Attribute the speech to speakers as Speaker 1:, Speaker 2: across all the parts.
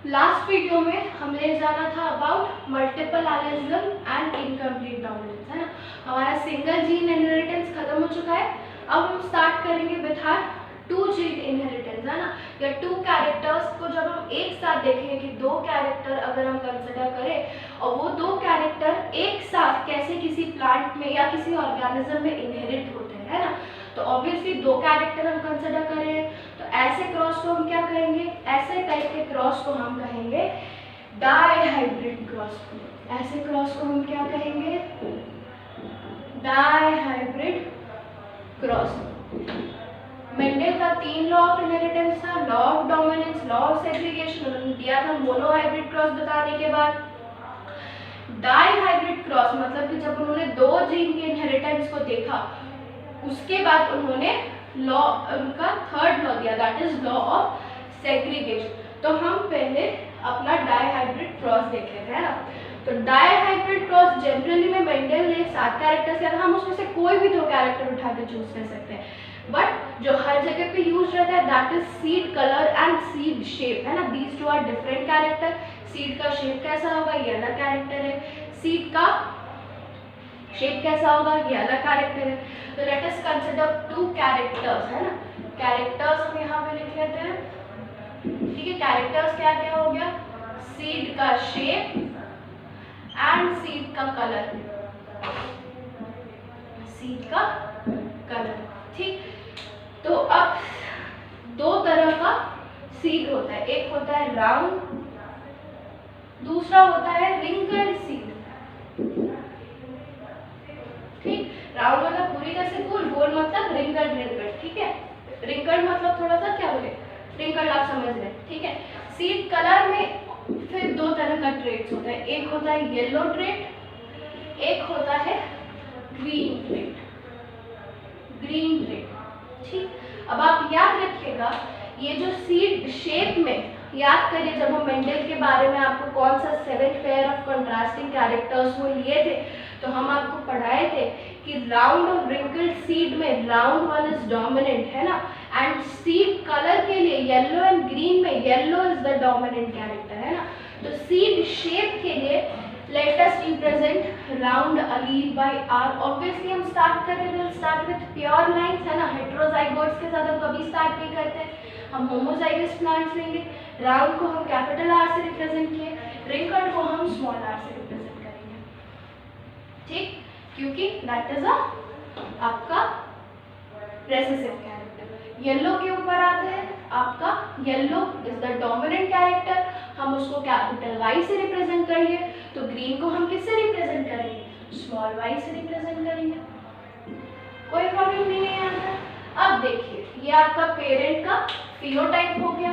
Speaker 1: Last video में हमने जाना था about multiple allelism and incomplete dominance, है ना। हमारा सिंगल जीन इनहेरिटेंस खत्म हो चुका है। अब हम स्टार्ट करेंगे with our two gene inheritance, है ना। या टू कैरेक्टर्स को जब हम एक साथ देखेंगे कि दो कैरेक्टर अगर हम कंसिडर करें और वो दो कैरेक्टर एक साथ कैसे किसी प्लांट में या किसी ऑर्गेनिज्म में इनहेरिट होते हैं, है ना। तो ऑब्वियसली दो कैरेक्टर हम कंसिडर करें तो ऐसे क्रॉस को हम क्या कहेंगे, ऐसे टाइप के क्रॉस को हम कहेंगे डायहाइब्रिड क्रॉस। ऐसे क्रॉस को हम क्या कहेंगे, डायहाइब्रिड क्रॉस। मेंडल का 3 लॉ ऑफ इनहेरिटेंस था, law of dominance, law of segregation, उन्होंने दिया था मोनोहाइब्रिड क्रॉस बताने के बाद। डायहाइब्रिड क्रॉस मतलब कि जब उन्होंने दो जीन के इनहेरिटेंस को देखा उसके बाद उन्होंने लॉ, उनका थर्ड लॉ दिया, that is law of segregation. तो हम पहले अपना डायहाइब्रिड क्रॉस देख लेते हैं ना। तो डायहाइब्रिड क्रॉस जनरली में मेंडल ने 7 कैरेक्टर्स दिया था, हम उसमें से कोई भी 2 कैरेक्टर उठा के चूज कर सकते हैं, बट जो हर जगह पे यूज रहता है that is seed colour and seed shape, है ना। These two are different character. Seed का शेप कैसा होगा, ये अलग कैरेक्टर है। सीड का शेप कैसा होगा, ये अलग कैरेक्टर है। तो लेट अस कंसिडर 2 कैरेक्टर्स, है ना। कैरेक्टर्स हम यहाँ पे लिख लेते हैं, ठीक है। कैरेक्टर्स क्या क्या हो गया, सीड का शेप एंड सीड का कलर, सीड का कलर, ठीक। तो अब दो तरह का सीड होता है, एक होता है राउंड, दूसरा होता है रिंकल्ड सीड, ठीक। राउंड मतलब पूरी तरह से गोल, गोल मतलब रिंकल्ड, रिंकल्ड, ठीक है। रिंकल्ड मतलब थोड़ा सा क्या बोले, रिंकल्ड, आप समझ रहे, ठीक है। सीड कलर में फिर 2 तरह का ट्रेट्स होता है, एक होता है येलो ट्रेट, एक होता है ग्रीन ट्रेट, ग्रीन ट्रेट, ठीक। अब आप याद रखिएगा ये जो सीड शेप में, याद करिए जब हम मेंडल के बारे में आपको कौन सा 7 पेयर ऑफ कंट्रास्टिंग कैरेक्टर्स वो लिए थे तो हम आपको पढ़ाए थे कि राउंड और रिंकल्ड सीड में राउंड वन इज डोमिनेंट, है ना। एंड सीड कलर के लिए येलो एंड ग्रीन में yellow is the dominant character, है ना। तो सीड शेप के लिए let us represent round allele by R। obviously हम स्टार्ट कर रहे हैं, स्टार्ट विथ प्योर लाइंस, है ना। हेटेरोजाइगोट्स के साथ हम कभी स्टार्ट नहीं करते, हम होमोजाइगस प्लांट्स लेंगे। राउंड को हम कैपिटल R से रिप्रेजेंट किए, रिंकल्ड को हम स्मॉल r से रिप्रेजेंट करेंगे, ठीक। क्योंकि दैट इज आपका रेसेसिव कैरेक्टर। येलो के ऊपर आते हैं, आपका yellow is the dominant character, हम उसको कैपिटल Y से रिप्रेजेंट करेंगे। तो ग्रीन को हम किससे रिप्रेजेंट करेंगे, स्मॉल y से रिप्रेजेंट करेंगे। कोई प्रॉब्लम नहीं है यहाँ पर। अब देखिए ये आपका पेरेंट का फिनोटाइप हो गया,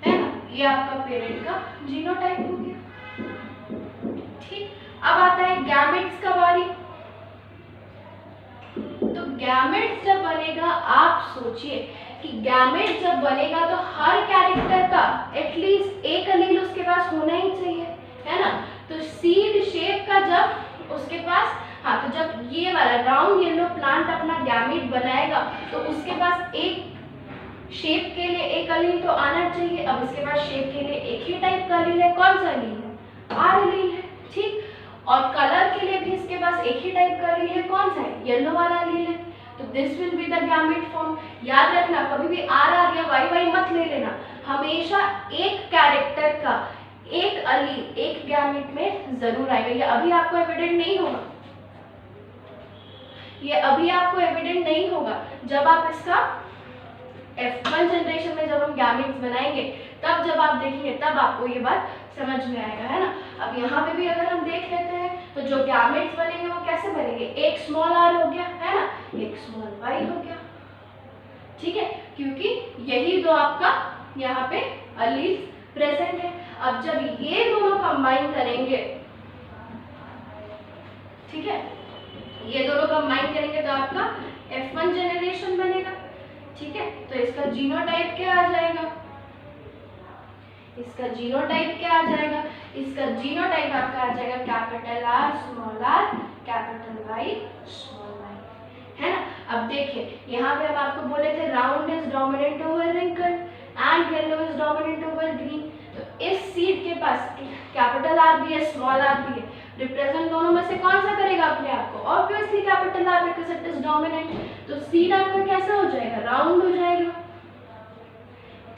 Speaker 1: है ना, ये आपका पेरेंट का जीनोटाइप हो गया, ठीक। अब आता है गैमेट्स का बारी। तो गैमेट्स जब बनेगा, आप सोचिए कि गैमेट जब बनेगा तो हर कैरेक्टर का एटलीस्ट एक अलील उसके पास होना ही चाहिए, है ना। तो सीड शेप का जब उसके पास, हाँ, तो जब ये वाला राउंड येलो प्लांट अपना गैमेट बनाएगा तो उसके पास एक शेप के लिए एक अलील तो आना चाहिए। अब इसके पास शेप के लिए एक ही टाइप का अलील है, कौन सा अलील है, आर अलील है, ठीक। और कलर के लिए भी इसके पास एक ही टाइप का अलील है, कौन सा है, येलो वाला अलील है। तो this will be the gamete form. याद रखना कभी भी आर या वाई मत ले लेना, हमेशा एक कैरेक्टर का एक अलील एक गैमेट में जरूर आएगा। ये अभी आपको एविडेंट नहीं होगा, ये अभी आपको एविडेंट नहीं होगा। जब आप इसका F1 जनरेशन में जब हम गैमेट्स बनाएंगे तब जब आप देखेंगे तब आपको ये बात समझ में आएगा, है ना। अब यहाँ पे भी अगर हम देख लेते हैं तो जो गैमेट्स बनेंगे वो कैसे बनेंगे, एक स्मॉल r हो गया, है ना, एक स्मॉल y हो गया, ठीक है। क्योंकि यही दो आपका यहाँ पे अलील प्रेजेंट है। अब जब ये दोनों कंबाइन करेंगे, ठीक है, ये दोनों कंबाइन करेंगे तो आपका F1 जनरेशन बनेगा, ठीक है। तो इसका जीनोटाइप क्या आ जाएगा, इसका जीनोटाइप क्या आ जाएगा, इसका जीनोटाइप आपका आ जाएगा capital R small r capital Y small y, है ना। अब देखिए यहाँ पे हम आपको बोले थे round is dominant over wrinkle and yellow is dominant over green. इस सीड के पास कैपिटल आर भी है, स्मॉल आर भी है, रिप्रेजेंट दोनों में से कौन सा करेगा अपने आप को? Obviously capital R, because it is dominant. तो सीड आपका कैसा हो जाएगा? राउंड हो जाएगा।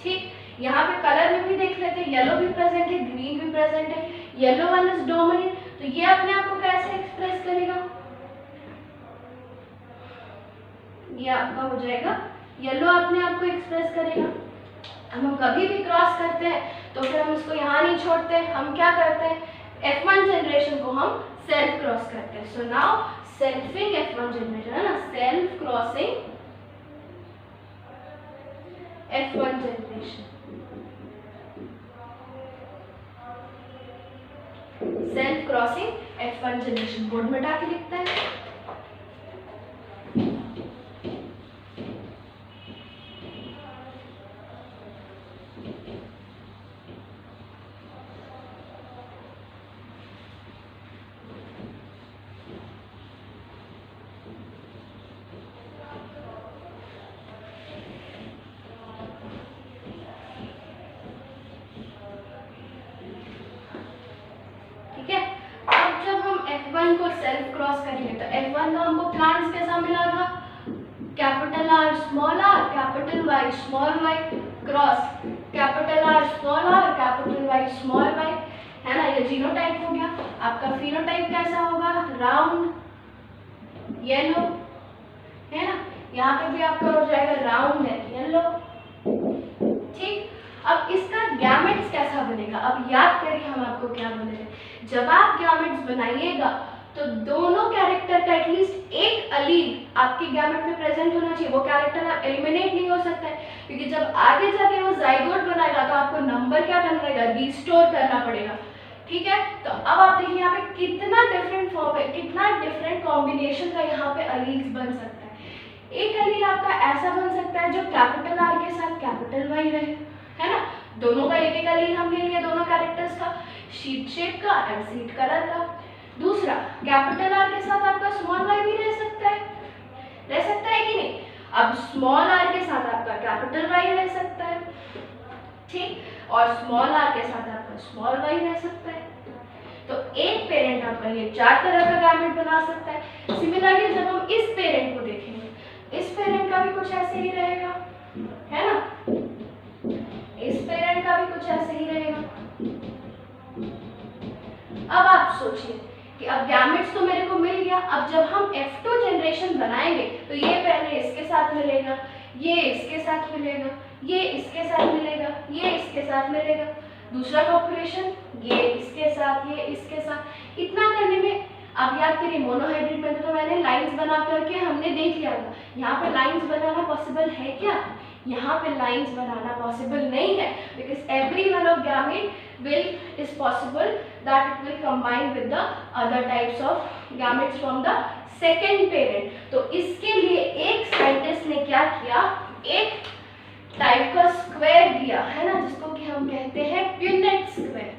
Speaker 1: ठीक, यहाँ पे कलर में भी देख लेते हैं, येलो भी प्रेजेंट है, ग्रीन भी प्रेजेंट है, येलो वन इज डोमिनेंट, तो ये अपने आप को कैसे एक्सप्रेस करेगा? ये आपका हो जाएगा येलो अपने आप को एक्सप्रेस करेगा। हम कभी भी क्रॉस करते हैं तो फिर हम इसको यहाँ नहीं छोड़ते, हम क्या करते हैं? F1 जनरेशन को हम सेल्फ क्रॉस करते हैं। So now selfing F1 generation है ना, self crossing F1 generation, self crossing F1 generation. Board में डाल के लिखता है। F1 को सेल्फ क्रॉस करेंगे तो F1 का हमको प्लांट्स कैसा मिला था? Capital R small R, capital Y small Y, cross capital R small R, capital Y small Y, है ना। ये जीनोटाइप हो गया। आपका फिनोटाइप कैसा होगा? राउंड, येलो, है ना। यहाँ पे भी आपका हो जाएगा राउंड है, येलो। ठीक, अब इसका गैमेट्स कैसा बनेगा? अब याद करिए हम आपको क्या बोले थे, जब आप गैमेट्स बनाइएगा तो दोनों कैरेक्टर का एटलीस्ट एक अलील आपके गैमेट में प्रेजेंट होना चाहिए। वो कैरेक्टर एलिमिनेट नहीं हो सकता है, क्योंकि जब आगे जाके वो जाइगोट बनाएगा तो आपको नंबर क्या करना पड़ेगा? रिस्टोर करना पड़ेगा। ठीक है, तो अब आप देखिए यहाँ पे कितना डिफरेंट फॉर्म है, कितना डिफरेंट कॉम्बिनेशन का यहाँ पे अलील्स बन सकता है। एक अलील आपका ऐसा बन सकता है जो कैपिटल आर के साथ कैपिटल वाई रहे, है ना। दोनों का एक एक अलील हम ले लिए, दोनों कैरेक्टर्स का, शीट शेप का एंड सीट कलर का। दूसरा, कैपिटल आर के साथ आपका स्मॉल वाई भी रह सकता है कि नहीं? अब स्मॉल आर के साथ आपका कैपिटल वाई रह सकता है, ठीक, और स्मॉल आर के साथ आपका स्मॉल वाई रह सकता है। तो एक पेरेंट आपका ये चार तरह का गैमेट बना सकता है। सिमिलरली जब हम इस पेरेंट को देखेंगे, इस पेरेंट का भी कुछ ऐसे ही रहेगा, है ना। इस पेरेंट का भी कुछ ऐसे ही रहेगा। अब आप सोचिए कि अब गैमेट्स तो मेरे को मिल गया, अब जब हम F2 जनरेशन बनाएंगे तो ये पहले इसके साथ मिलेगा, ये इसके साथ मिलेगा, ये इसके साथ मिलेगा, ये इसके साथ मिलेगा, दूसरा पॉपुलेशन ये इसके साथ, ये इसके साथ। इतना करने में आप याद करिए मोनोहाइब्रिड में तो मैंने लाइंस बना करके हमने देख लिया था। यहाँ पे लाइंस बनाना पॉसिबल है क्या? यहाँ पे लाइंस बनाना पॉसिबल नहीं है, because every one of gamete will is possible that it will combine with the other types of gametes from the second parent। तो इसके लिए एक साइंटिस्ट ने क्या किया, एक टाइप का स्क्वायर दिया, है ना, जिसको कि हम कहते हैं पिनेट स्क्वायर।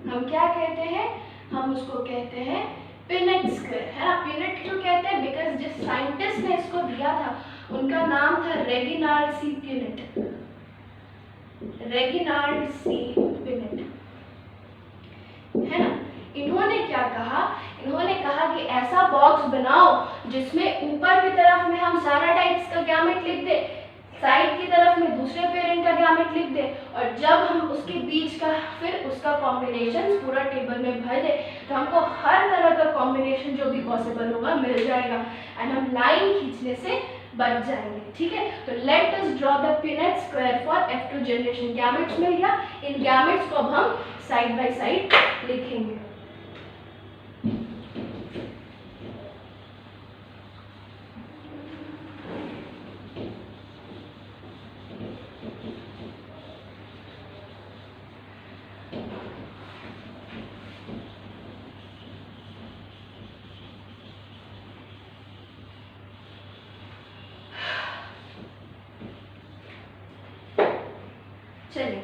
Speaker 1: हम क्या कहते हैं? हम उसको कहते हैं पिनेट स्क्वायर, है ना। पिनेट क्यों कहते हैं? बिकॉज जिस साइंटिस्ट ने इसको दिया था उनका नाम था रेगिनाल्ड सी पिनेट, रेगिनाल्ड सी पिनेट, है ना। इन्होंने क्या कहा? इन्होंने कहा कि ऐसा बॉक्स बनाओ जिसमें ऊपर की तरफ में हम सारा टाइप्स का गैमेट लिख दे, साइड की तरफ में दूसरे पेरेंट का गैमेट लिख दे, और जब हम उसके बीच का फिर उसका कॉम्बिनेशन पूरा टेबल में भर दे तो हमको हर तरह का कॉम्बिनेशन जो भी पॉसिबल होगा मिल जाएगा एंड हम लाइन खींचने से बच जाएंगे। ठीक है, तो let us draw the Punnett square for F2 generation. Gametes मिल गया, इन गैमेट्स को अब हम साइड बाय साइड लिखेंगे। चलिए,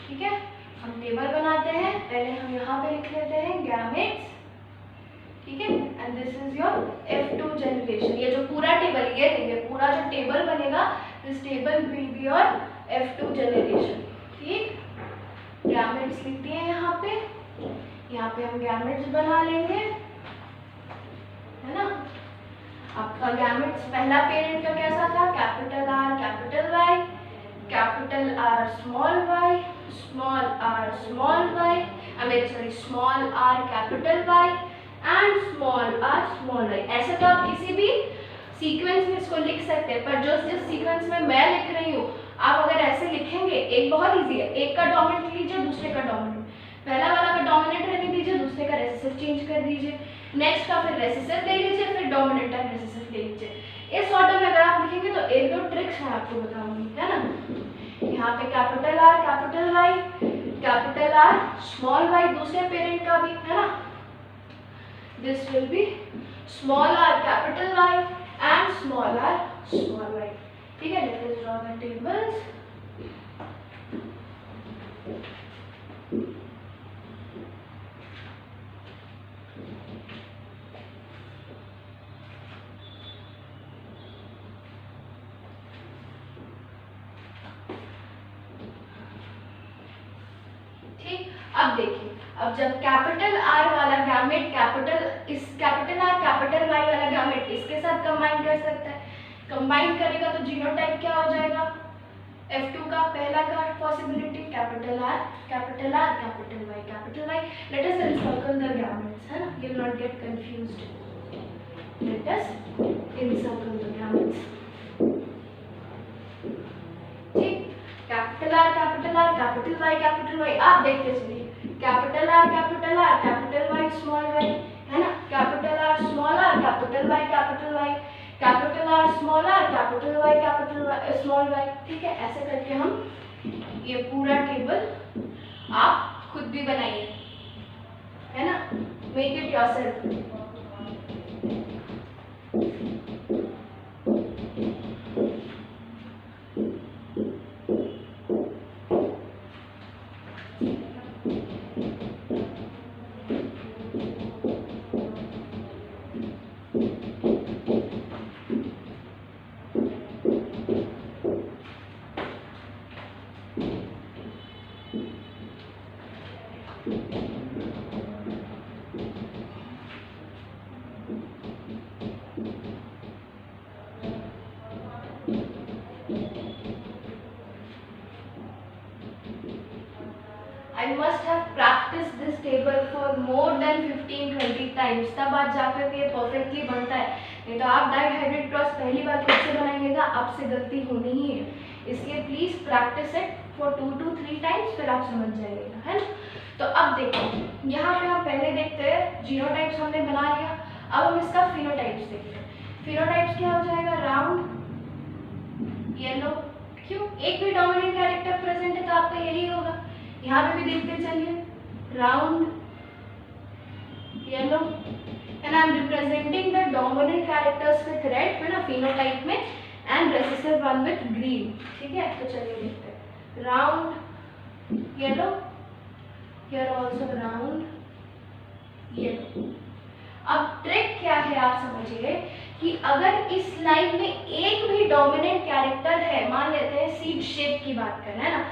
Speaker 1: ठीक है, हम टेबल बनाते हैं। पहले हम यहाँ पे लिख लेते हैं गैमेट्स, ठीक है, and this is your F2 generation. ये जो पूरा टेबल, ये देखिए पूरा जो टेबल बनेगा, this table will be your F2 generation. ठीक, गैमेट्स लिख दिए यहाँ पे हम गैमेट्स बना लेंगे, है ना। आपका गैमेट्स पहला पेरेंट का कैसा था, capital R capital Y, capital R small Y, small R small Y, small R capital Y and small R small Y. ऐसे तो आप किसी भी सीक्वेंस में इसको लिख सकते हैं, पर जिस सीक्वेंस में मैं लिख रही हूँ आप अगर ऐसे लिखेंगे, एक बहुत इजी है, एक का डोमिनेंट लीजिए दूसरे का डोमिनेंट, पहला वाला का डोमिनेंट रहने दीजिए, दूसरे का रेसेसिव चेंज कर दीजिए, नेक्स्ट का फिर रेसेसिव ले लीजिए, फिर डोमिनेंट का रेसेसिव ले लीजिए। इस ऑर्डर में अगर आप लिखेंगे तो एक दो ट्रिक्स मैं आपको बताऊंगी, है ना। यहाँ पे capital R capital Y, capital R small Y दूसरे पेरेंट का भी, है ना। This will be small R capital Y and small R small Y, ठीक है। Let us draw the tables. अब देखिए, अब जब कैपिटल आर वाला gamete capital R capital Y वाला गैमेट इसके साथ कंबाइन कर सकता है, कंबाइन करेगा तो जीनोटाइप क्या हो जाएगा, F2 का पहला का possibility capital R capital Y. Let us encircle the gametes, है ना, you will not get confused. Let us encircle the gametes, ठीक। कैपिटल आर कैपिटल वाई, आप देखते चलिए, capital R capital Y small Y, है ना, capital R small R capital Y capital R small R capital Y small Y, ठीक है। ऐसे करके हम ये पूरा टेबल आप खुद भी बनाइए, है ना, make it yourself. I must have practiced this table for more than 15-20 times, तब आज जाकर के परफेक्टली बनता है। नहीं तो आप डाइहाइड्रेट क्रॉस पहली बार खुद से बनाइएगा, आपसे गलती होनी ही है, इसलिए please practice it for 2 to 3 times, फिर आप समझ जाइएगा, है ना। तो अब देखो, यहाँ पे हम पहले देखते हैं जीनोटाइप्स हमने बना लिया, अब हम इसका फिनोटाइप्स देखते हैं। फिनोटाइप्स क्या हो जाएगा, राउंड येलो, क्यों, एक भी डोमिनेंट कैरेक्टर प्रेजेंट है तो आपका यही होगा। यहाँ पे भी देखते चलिए, round yellow, and I am representing the dominant characters with red, है ना, फिनोटाइप में, and recessive one with green, ठीक है। तो चलिए देखते हैं, round yellow, here also round yellow. अब ट्रिक क्या है आप समझिए कि अगर इस लाइन में एक भी डोमिनेंट कैरेक्टर है, मान लेते हैं सीड शेप की बात करें, है ना,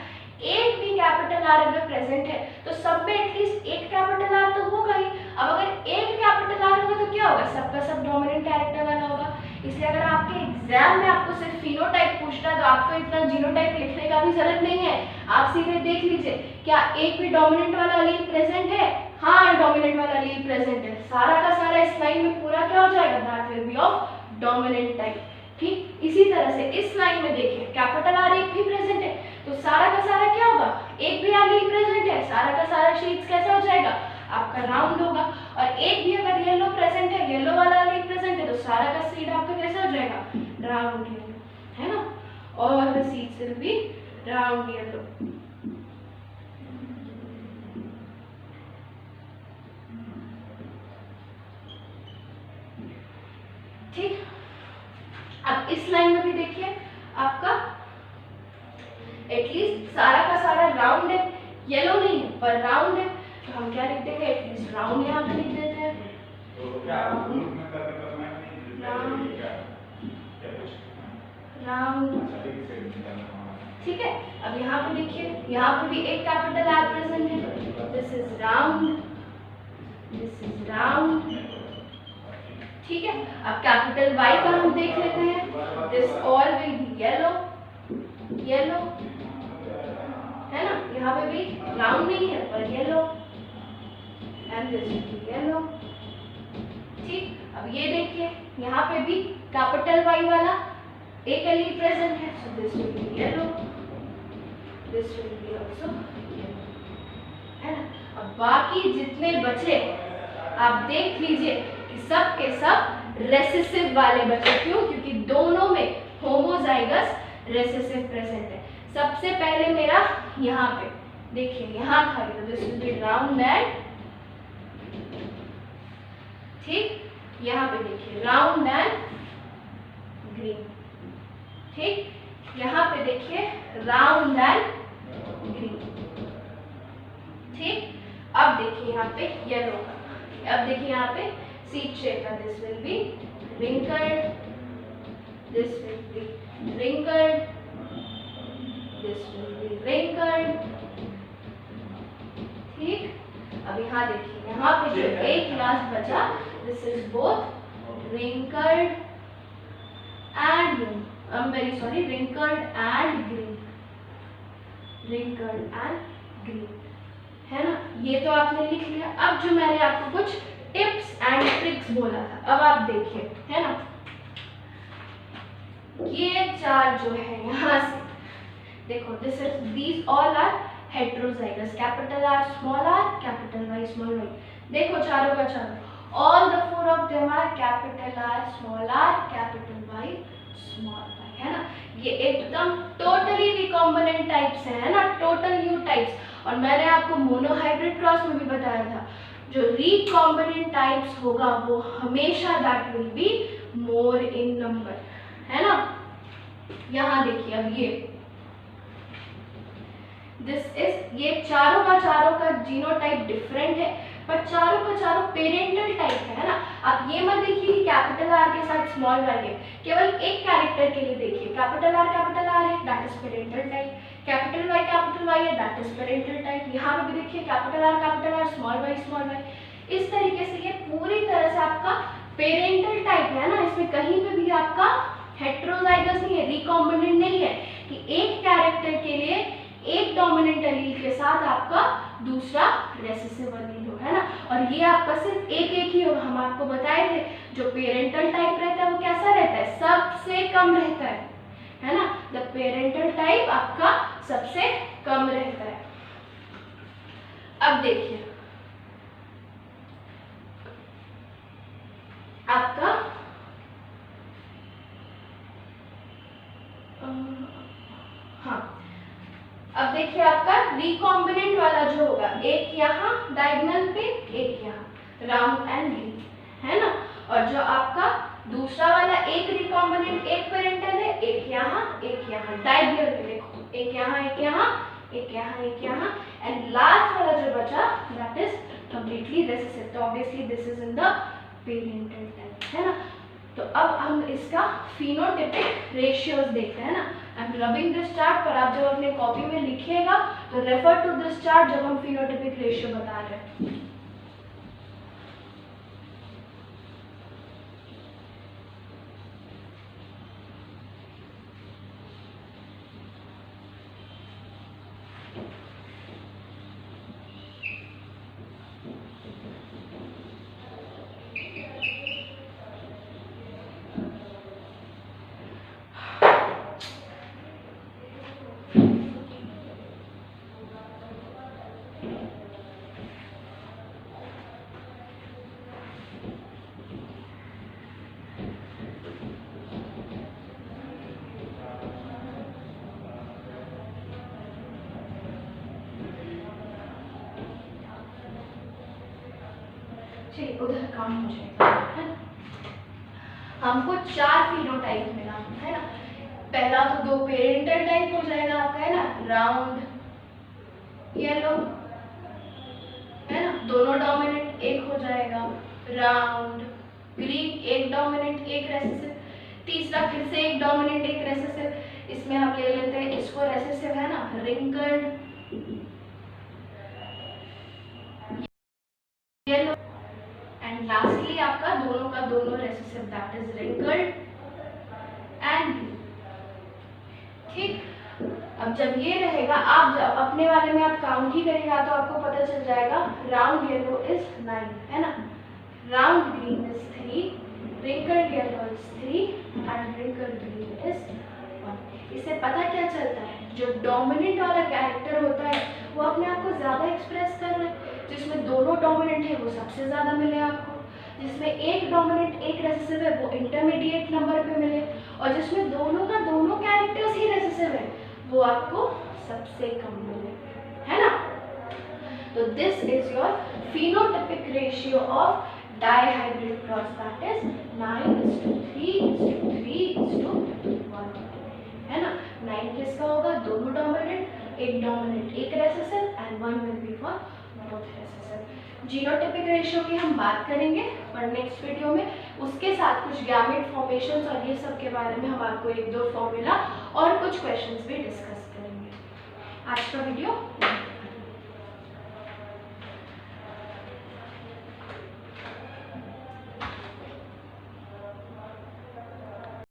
Speaker 1: एक भी कैपिटल आर अगर प्रेजेंट है तो सब में एटलीस्ट एक कैपिटल आर तो होगा ही। अब अगर एक कैपिटल आर होगा तो क्या होगा, सबका सब डोमिनेंट कैरेक्टर वाला होगा। इसलिए अगर आपके एग्जाम में आपको सिर्फ फिनोटाइप पूछना है तो आपको इतना जीनोटाइप लिखने का भी जरूरत नहीं है, आप सीधे देख लीजिए क्या एक भी डोमिनेंट वाला अलील प्रेजेंट है, हाँ डोमिनेंट वाला अलील प्रेजेंट है, सारा का सारा इस लाइन में पूरा क्या हो जाएगा, that will be of dominant type, ठीक। इसी तरह से इस लाइन में देखिए कैपिटल आर एक भी प्रेजेंट है तो सारा का सारा क्या होगा, एक भी अलील प्रेजेंट है, सारा का सारा शीट्स कैसा हो जाएगा, आपका राउंड होगा। और एक भी अगर येलो प्रेजेंट है, येलो वाला अलील प्रेजेंट है तो सारा का सीड आपका कैसा हो जाएगा, राउंड येलो, है ना। All the seeds will be round yellow. ठीक, अब इस लाइन में भी देखिए आपका एटलीस्ट सारा का सारा राउंड है, येलो नहीं है पर राउंड है, तो हम क्या लिख देंगे, एटलीस्ट राउंड यहाँ पे लिख देते हैं, राउंड, ठीक है। अब यहाँ पे देखिए, यहाँ पे भी एक कैपिटल आर प्रेजेंट है। This is round, this is round, ठीक है। अब कैपिटल वाई का हम देख लेते हैं। This all will be yellow, yellow, है ना, यहाँ पे भी राउंड नहीं है पर yellow, and this will B yellow, ठीक। अब ये देखिए, यहाँ पे भी कैपिटल वाई वाला एक एल प्रेजेंट है, so this will B yellow, this will be also yellow, है ना। अब बाकी जितने बचे आप देख लीजिए कि सब के सब रेसेसिव वाले बचे। क्यों? क्योंकि दोनों में होमोजाइगस रेसेसिव प्रेजेंट है। सबसे पहले मेरा यहाँ पे देखिए, यहाँ था ये, this will be round and, ठीक। यहाँ पे देखिए राउंड एंड ग्रीन, ठीक। यहाँ पे देखिए राउंड एंड ग्रीन, ठीक। अब देखिए यहाँ पे येलो का, अब देखिए यहाँ पे सीड शेप का, this will B wrinkled, this will be wrinkled, this will be wrinkled, ठीक। अब यहाँ देखिए, यहाँ पे जो एक लास्ट बचा, this is both wrinkled and green, very sorry, wrinkled and green, wrinkled and green, है ना। ये तो आपने लिख लिया। अब जो मैंने आपको कुछ टिप्स एंड ट्रिक्स बोला था, अब आप देखिए, है ना, ये चार जो है यहाँ से देखो, this is, these all are heterozygous, capital R small R, capital Y small Y. देखो चारों का चारों, all the four of them are capital R small R, capital Y small Y, है ना। ये एकदम टोटली रिकॉम्बिनेंट टाइप्स है ना, टोटल न्यू टाइप्स। और मैंने आपको मोनोहाइब्रिड क्रॉस में भी बताया था, जो रिकॉम्बिनेंट टाइप्स होगा वो हमेशा that will be more in number, है ना। यहाँ देखिए, अब ये दिस इज, ये चारों का जीनोटाइप डिफरेंट है, पर चारों का चारों पेरेंटल टाइप है ना। आप ये मत देखिए कि कैपिटल आर के साथ स्मॉल वाई है, केवल एक कैरेक्टर के लिए देखिए, कैपिटल आर है, that is parental type, capital Y है, दैट इज पेरेंटल टाइप। यहाँ पे भी देखिए कैपिटल आर, स्मॉल वाई। इस तरीके से ये पूरी तरह से आपका पेरेंटल टाइप है ना, इसमें कहीं पे भी आपका हेट्रोजाइगस नहीं है, रिकॉम्बिनेंट नहीं है कि एक कैरेक्टर के लिए एक डोमिनेंट एलील के साथ आपका दूसरा रेसेसिव एलील हो, है ना। और ये आपका सिर्फ एक ही होगा। हम आपको बताए थे जो पेरेंटल टाइप रहता है वो कैसा रहता है, सबसे कम रहता है ना। द पेरेंटल टाइप आपका सबसे कम रहता है। अब देखिए आपका हाँ, अब देखिए आपका रिकॉम्बिनेंट वाला जो होगा, एक यहाँ डायगोनल पे, एक यहाँ राउंड एंड ग्रीन, है ना। और जो आपका दूसरा वाला एक रिकॉम्बिनेंट, एक पेरेंटल है, एक यहाँ डायगोनल पे देखो, एक यहाँ एक यहाँ एंड लास्ट वाला जो बचा दैट इज कंप्लीटली रेसेसिव। तो obviously this is in the parental type, है ना। तो अब हम इसका फिनोटाइपिक रेशियोज देखते हैं ना। I am rubbing this chart, पर आप जब अपने कॉपी में लिखिएगा तो रेफर टू दिस चार्ट जब हम फिनोटाइपिक रेशियो बता रहे हैं। चलिए उधर काम हो जाएगा, है ना। हमको 4 फिनोटाइप मिला, है ना। पहला तो 2 पेरेंटल टाइप हो जाएगा आपका, है ना, राउंड येलो, है ना, दोनों डोमिनेंट एक हो जाएगा, राउंड ग्रीन एक डोमिनेंट एक रेसेसिव, तीसरा फिर से एक डोमिनेंट एक रेसेसिव, इसमें हम ले लेते हैं इसको रेसेसिव है ना, रिंकल्ड येलो, एंड लास्टली आपका दोनों का दोनों recessive, that is wrinkled and blue. ठीक, अब जब ये रहेगा, आप जब अपने वाले में आप काउंट ही करेगा तो आपको पता चल जाएगा राउंड येलो इज 9 है ना, round green is 3, wrinkled yellow is 3 and wrinkled green is 1। इससे पता क्या चलता है, जो डोमिनेंट वाला कैरेक्टर होता है वो अपने आप को ज़्यादा एक्सप्रेस कर रहा है, जिसमें दोनों डोमिनेंट है वो सबसे ज़्यादा मिले आपको, जिसमें एक डोमिनेंट एक रेसेसिव है वो इंटरमीडिएट नंबर पे मिले, और जिसमें दोनों का दोनों कैरेक्टर्स ही रेसेसिव है वो आपको सबसे कम मिले, है ना। तो this is your phenotypic ratio of dihybrid cross, that is 9:3:3:1 है ना। 9 किसका होगा, दोनों डोमिनेंट, एक डोमिनेंट एक recessive and 1 will be for both recessive. Genotypic ratio की हम बात करेंगे पर नेक्स्ट वीडियो में, उसके साथ कुछ गैमेट फॉर्मेशंस और ये सब के बारे में हम आपको 1-2 फॉर्मूला और कुछ क्वेश्चंस भी डिस्कस करेंगे। आज का वीडियो